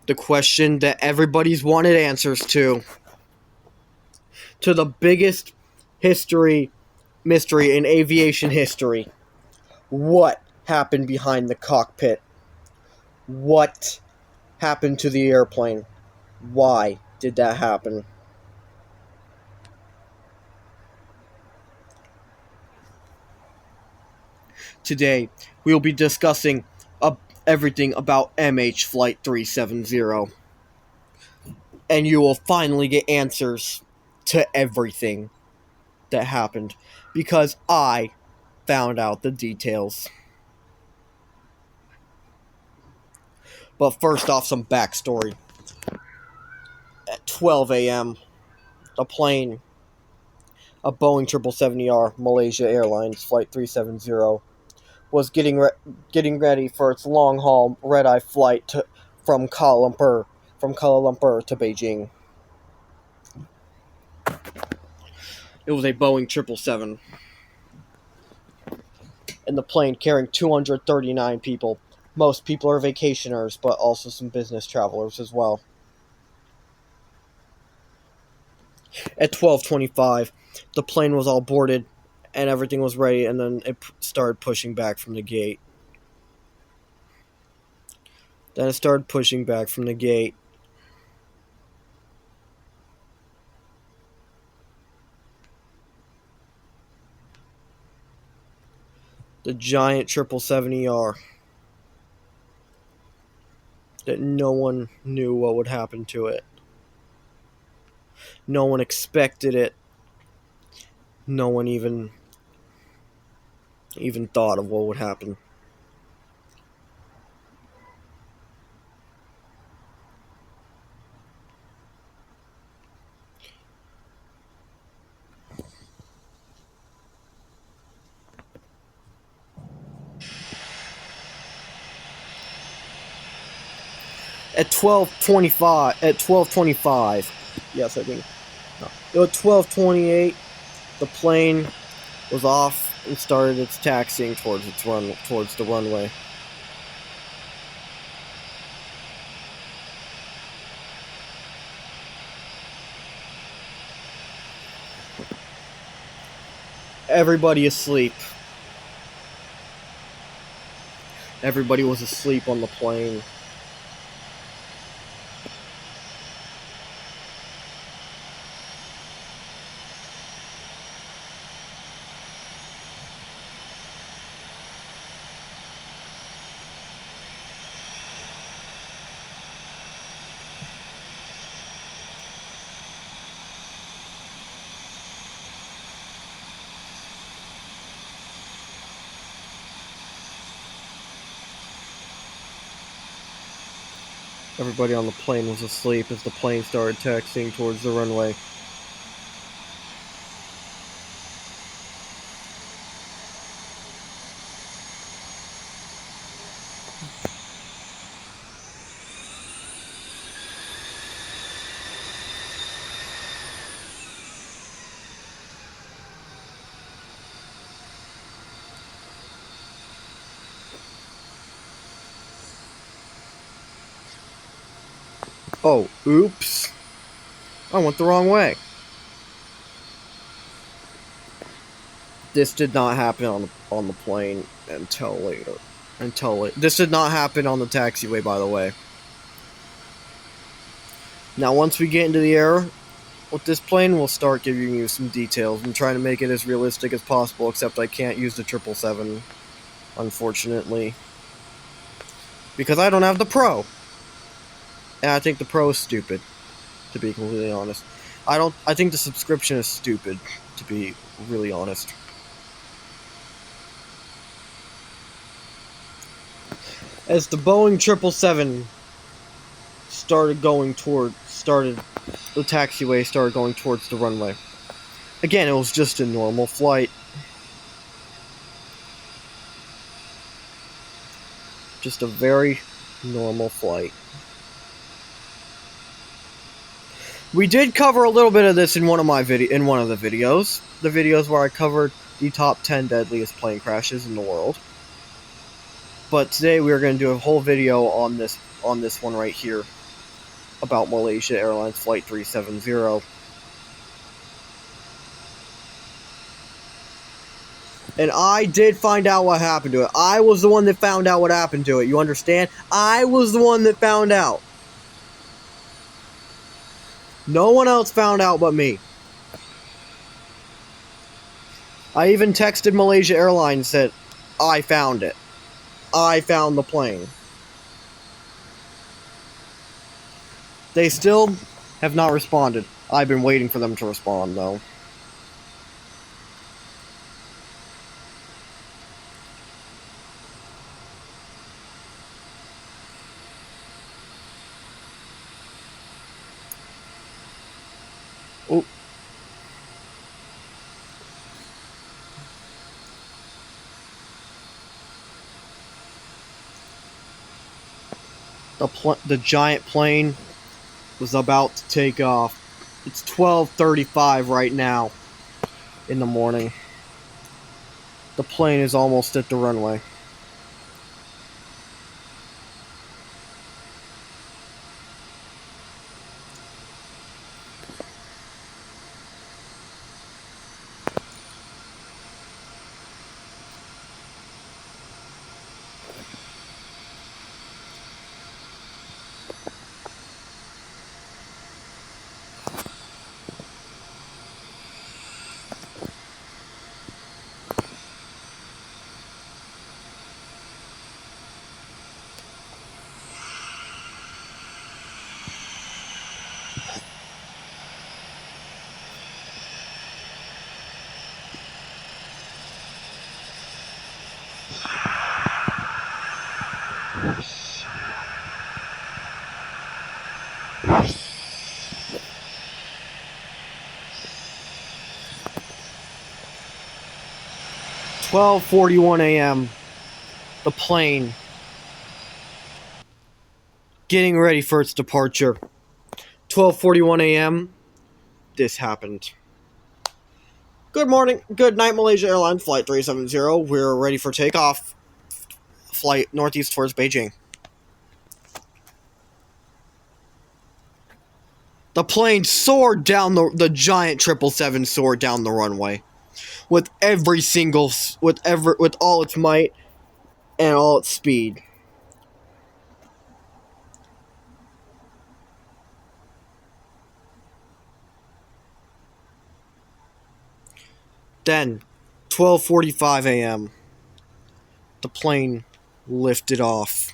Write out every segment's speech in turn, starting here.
The question that everybody's wanted answers to the biggest mystery in aviation history. What happened behind the cockpit? What happened to the airplane? Why did that happen? Today, we will be discussing everything about MH Flight 370. And you will finally get answers to everything that happened, because I found out the details. But first off, some backstory. At 12 a.m., a plane, a Boeing 777ER Malaysia Airlines Flight 370, was getting ready for its long-haul red-eye flight from Kuala Lumpur to Beijing. It was a Boeing 777, and the plane carrying 239 people. Most people are vacationers, but also some business travelers as well. At 12:25, the plane was all boarded, and everything was ready, and then it started pushing back from the gate. The giant 777ER that no one knew what would happen to it. No one expected it. No one even thought of what would happen. At 12:25, yes, I think. No. At 12:28, the plane was off and started its taxiing towards the runway. Everybody asleep. Everybody was asleep on the plane. Everybody on the plane was asleep as the plane started taxiing towards the runway. Oh, oops. I went the wrong way. This did not happen on the plane until later. This did not happen on the taxiway, by the way. Now, once we get into the air with this plane, we'll start giving you some details. I'm trying to make it as realistic as possible, except I can't use the 777, unfortunately, because I don't have the Pro. And I think the Pro is stupid, to be completely honest. I think the subscription is stupid, to be really honest. As the Boeing 777 the taxiway started going towards the runway. Again, it was just a normal flight. Just a very normal flight. We did cover a little bit of this in one of the videos. The videos where I covered the top 10 deadliest plane crashes in the world. But today we are going to do a whole video on this one right here. about Malaysia Airlines Flight 370. And I did find out what happened to it. I was the one that found out what happened to it. You understand? I was the one that found out. No one else found out but me. I even texted Malaysia Airlines and said, I found it. I found the plane. They still have not responded. I've been waiting for them to respond, though. Oh. The giant plane was about to take off. It's 12:35 right now in the morning. The plane is almost at the runway. "12:41 a.m. The plane getting ready for its departure. 12:41 a.m. This happened. Good morning, good night, Malaysia Airlines Flight 370. We're ready for takeoff. Flight northeast towards Beijing." The plane soared down the giant 777 soared down the runway with with all its might and all its speed. Then, 12:45 a.m. The plane lifted off.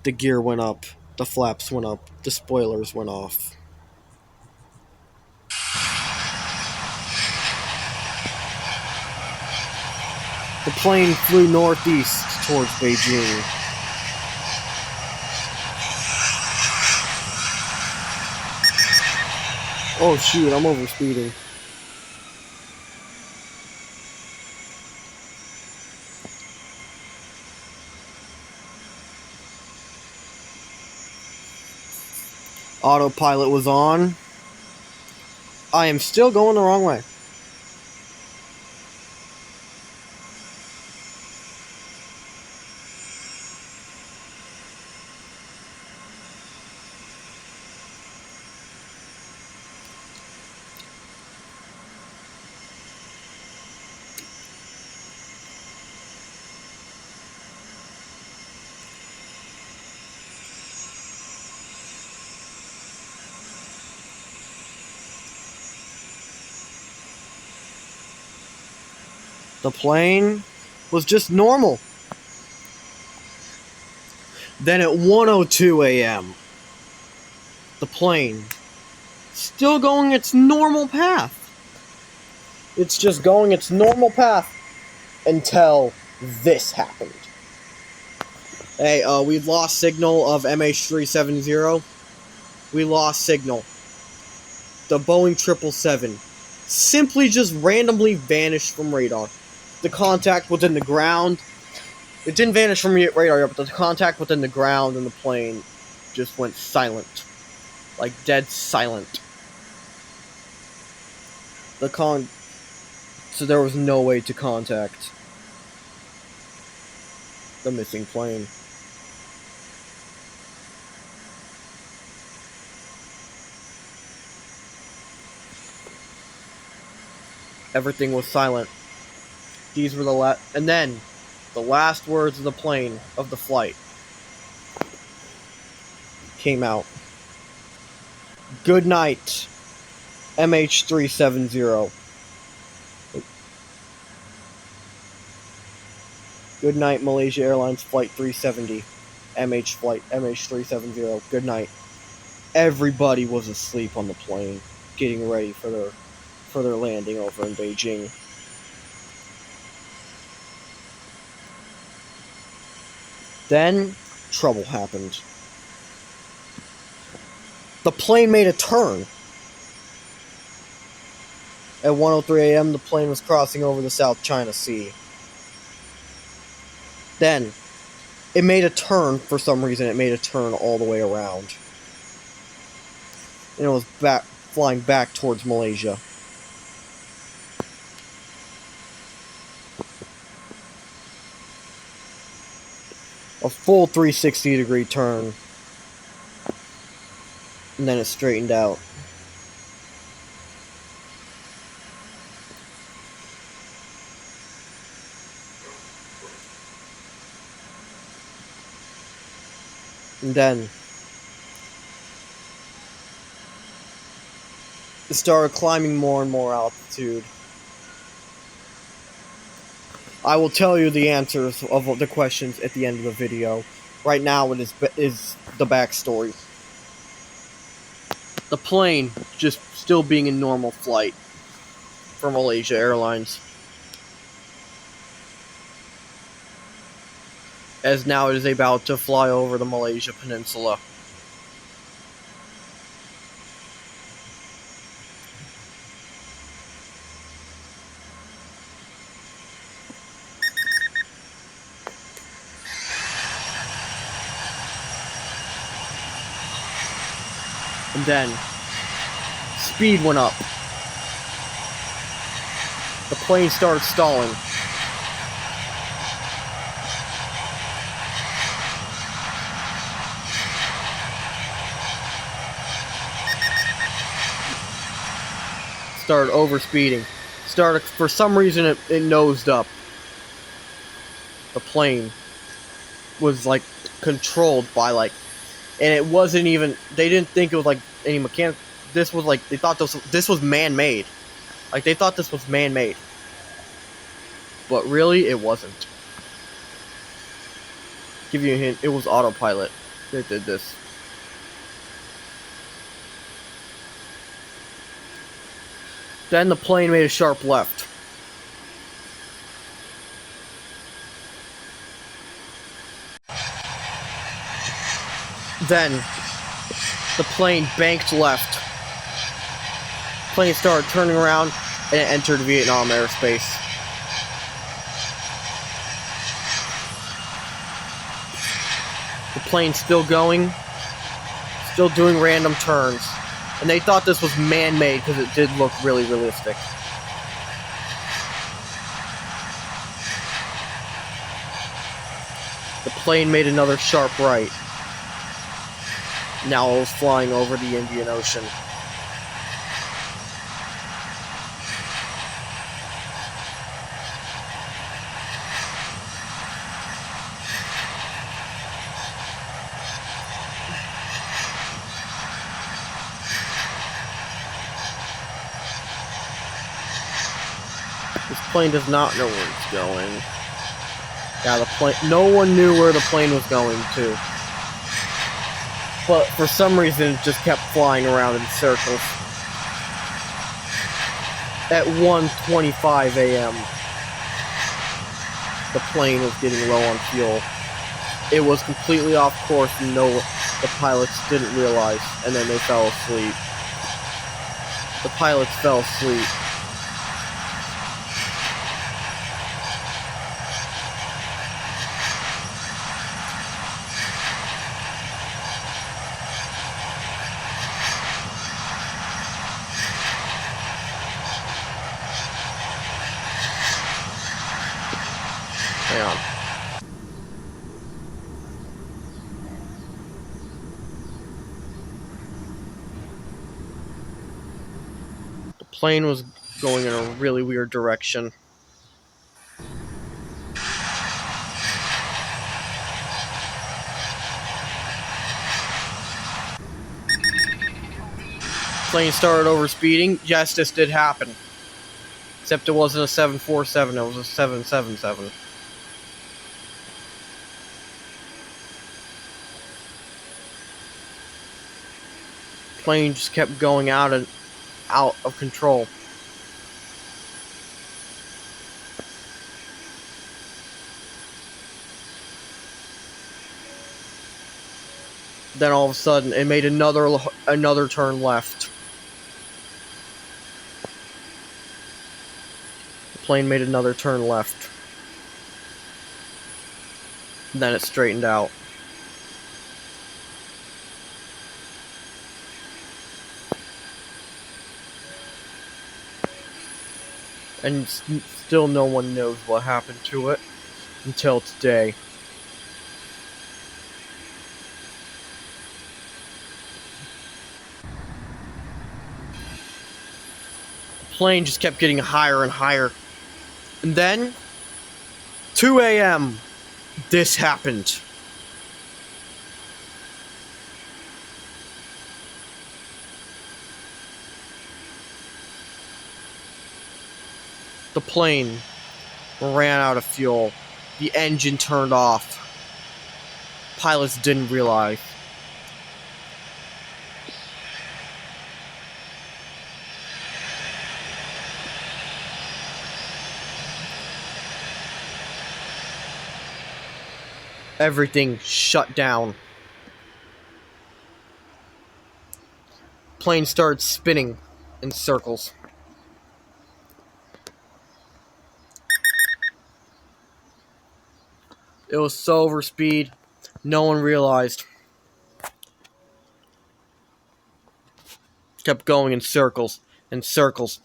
The gear went up, the flaps went up, the spoilers went off. The plane flew northeast towards Beijing. Oh shoot, I'm overspeeding. Autopilot was on. I am still going the wrong way. The plane was just normal. Then at 1:02 a.m., the plane still going its normal path. It's just going its normal path until this happened. Hey, we've lost signal of MH370. We lost signal. The Boeing 777 simply just randomly vanished from radar. The contact within the ground. It didn't vanish from radar yet, but the contact within the ground and the plane just went silent. Like dead silent. So there was no way to contact the missing plane. Everything was silent. These were and then the last words of the plane, of the flight, came out. Good night, MH370. Good night, Malaysia Airlines Flight 370. MH370. Good night. Everybody was asleep on the plane, getting ready for their landing over in Beijing. Then, trouble happened. The plane made a turn. At 1:03 a.m., the plane was crossing over the South China Sea. Then, it made a turn. For some reason, it made a turn all the way around. And it was flying back towards Malaysia. A full 360-degree turn. And then it straightened out. And then it started climbing more and more altitude. I will tell you the answers of the questions at the end of the video. Right now it is the backstory. The plane just still being in normal flight for Malaysia Airlines. As now it is about to fly over the Malaysia Peninsula. And then, speed went up. The plane started stalling. Started overspeeding. For some reason, it nosed up. The plane was like controlled by and it wasn't even. They didn't think it was like any mechanic. This was like they thought this was man-made. Like they thought this was man-made, but really it wasn't. Give you a hint. It was autopilot that did this. Then the plane made a sharp left. Then the plane banked left. Plane started turning around and it entered Vietnam airspace. The plane's still going, still doing random turns. And they thought this was man-made because it did look really realistic. The plane made another sharp right. Now it was flying over the Indian Ocean. This plane does not know where it's going. Yeah, no one knew where the plane was going to. But for some reason, it just kept flying around in circles. At 1:25 a.m., the plane was getting low on fuel. It was completely off course and the pilots didn't realize, and then they fell asleep. The pilots fell asleep. Hang on. The plane was going in a really weird direction. Plane started overspeeding. Yes, this did happen. Except it wasn't a 747, it was a 777. Plane just kept going out of control. Then all of a sudden, it made another turn left. The plane made another turn left. Then it straightened out. And still no one knows what happened to it until today. The plane just kept getting higher and higher. And then, 2 a.m., this happened. The plane ran out of fuel. The engine turned off. Pilots didn't realize. Everything shut down. Plane started spinning in circles. It was so over speed, no one realized. Kept going in circles and circles.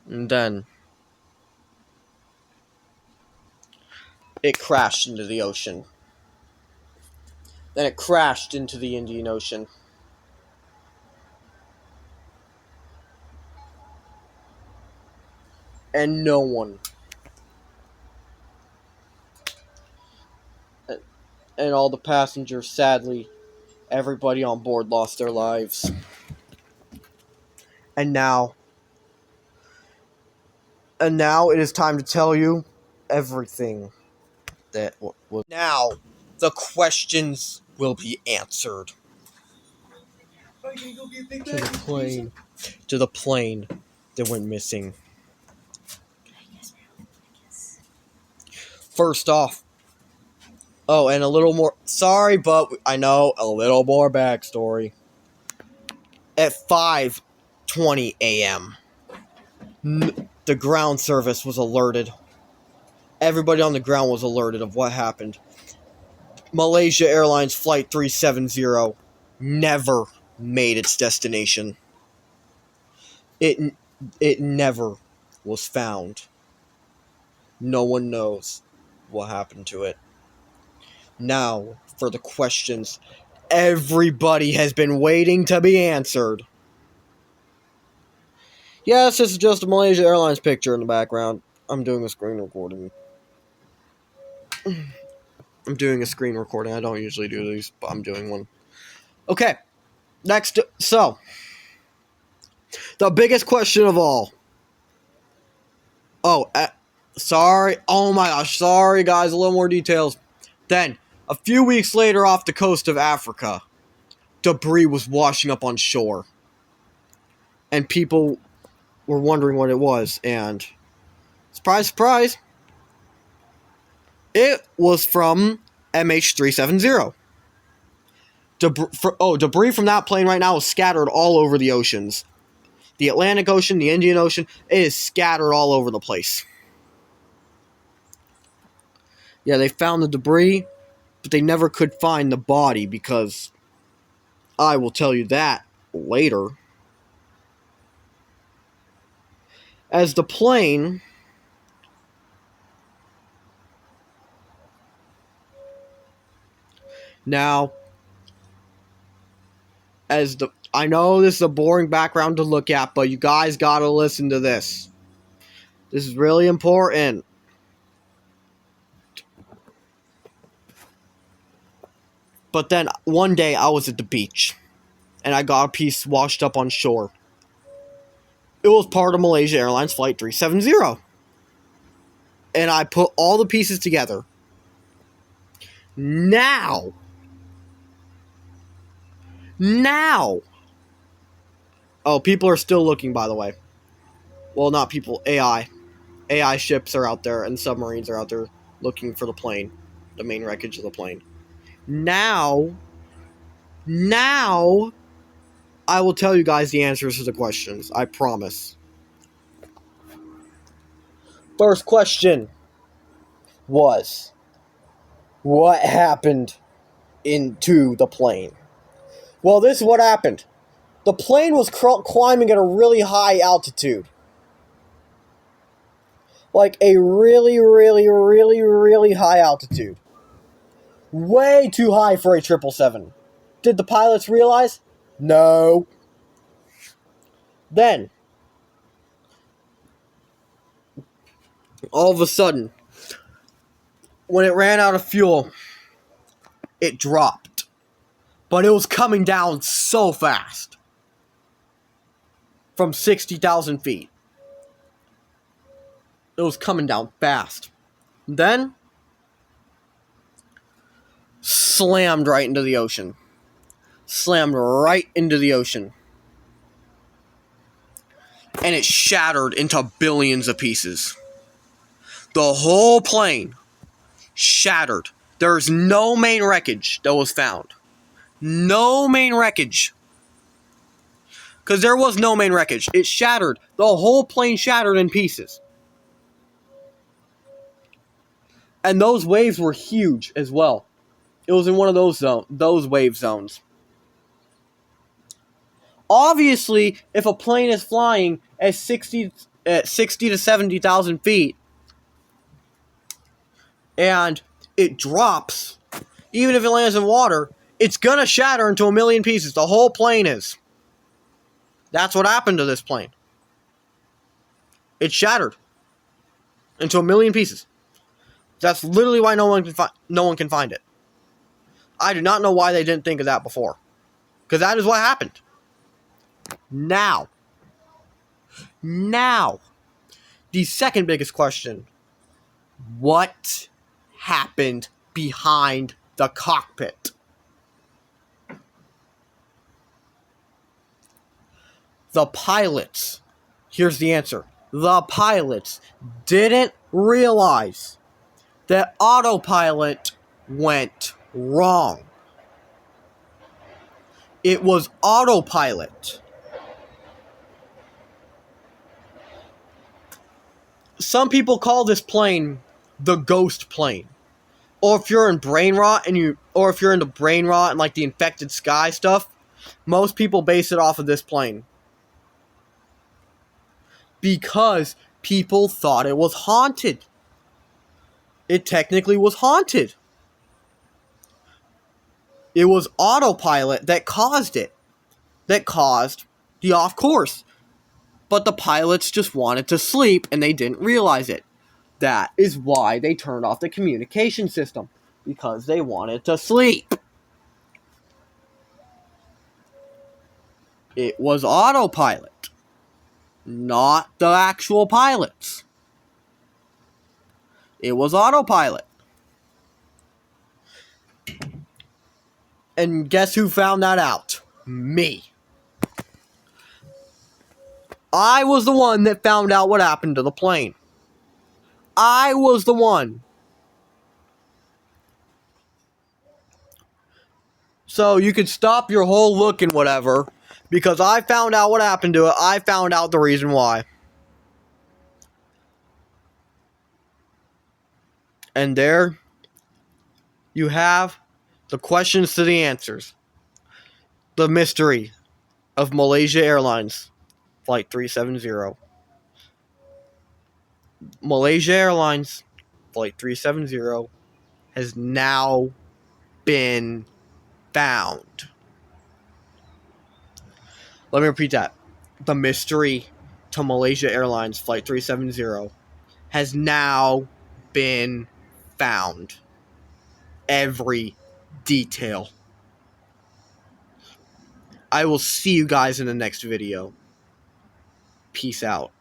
And then it crashed into the ocean. Then it crashed into the Indian Ocean. And no one. And all the passengers, sadly, everybody on board lost their lives. And now it is time to tell you everything that was. Now, the questions will be answered. To the plane that went missing. First off, oh, and a little more, sorry, but I know, a little more backstory. At 5:20 a.m., the ground service was alerted. Everybody on the ground was alerted of what happened. Malaysia Airlines Flight 370 never made its destination. It never was found. No one knows what happened to it. Now, for the questions everybody has been waiting to be answered. Yes, this is just a Malaysia Airlines picture in the background. I'm doing a screen recording. I don't usually do these, but I'm doing one. Okay, next. So, the biggest question of all. Oh, sorry. Oh my gosh, sorry guys, a little more details. Then, a few weeks later off the coast of Africa, debris was washing up on shore. And people were wondering what it was, and surprise, surprise, it was from MH370. Debris from that plane right now is scattered all over the oceans. The Atlantic Ocean, the Indian Ocean, it is scattered all over the place. Yeah, they found the debris, but they never could find the body because I will tell you that later. As the plane Now, I know this is a boring background to look at, but you guys gotta listen to this. This is really important. But then one day I was at the beach and I got a piece washed up on shore. It was part of Malaysia Airlines Flight 370. And I put all the pieces together. Now, oh, people are still looking, by the way. Well, not people, AI. AI ships are out there and submarines are out there looking for the plane, the main wreckage of the plane. Now, I will tell you guys the answers to the questions. I promise. First question was, what happened into the plane? Well, this is what happened. The plane was climbing at a really high altitude. Like a really, really, really, really high altitude. Way too high for a 777. Did the pilots realize? No. Then, all of a sudden, when it ran out of fuel, it dropped. But it was coming down so fast. From 60,000 feet. It was coming down fast. Then, slammed right into the ocean. Slammed right into the ocean. And it shattered into billions of pieces. The whole plane shattered. There's no main wreckage that was found. No main wreckage. Because there was no main wreckage. It shattered. The whole plane shattered in pieces. And those waves were huge as well. It was in one of those wave zones. Obviously, if a plane is flying at 60 to 70,000 feet and it drops, even if it lands in water, it's going to shatter into a million pieces. The whole plane is. That's what happened to this plane. It shattered into a million pieces. That's literally why no one can find it. I do not know why they didn't think of that before. Because that is what happened. Now, the second biggest question. What happened behind the cockpit? The pilots, here's the answer. The pilots didn't realize that autopilot went wrong. It was autopilot. Some people call this plane the ghost plane. Or if you're in brain rot or if you're into brain rot and like the infected sky stuff, most people base it off of this plane. Because people thought it was haunted. It technically was haunted. It was autopilot that caused it. That caused the off course. But the pilots just wanted to sleep and they didn't realize it. That is why they turned off the communication system. Because they wanted to sleep. It was autopilot. Not the actual pilots. It was autopilot. And guess who found that out? Me. I was the one that found out what happened to the plane. I was the one. So you could stop your whole look and whatever, because I found out what happened to it. I found out the reason why. And there you have the questions to the answers. The mystery of Malaysia Airlines Flight 370. Malaysia Airlines Flight 370 has now been found. Let me repeat that. The mystery to Malaysia Airlines Flight 370 has now been found. Every detail. I will see you guys in the next video. Peace out.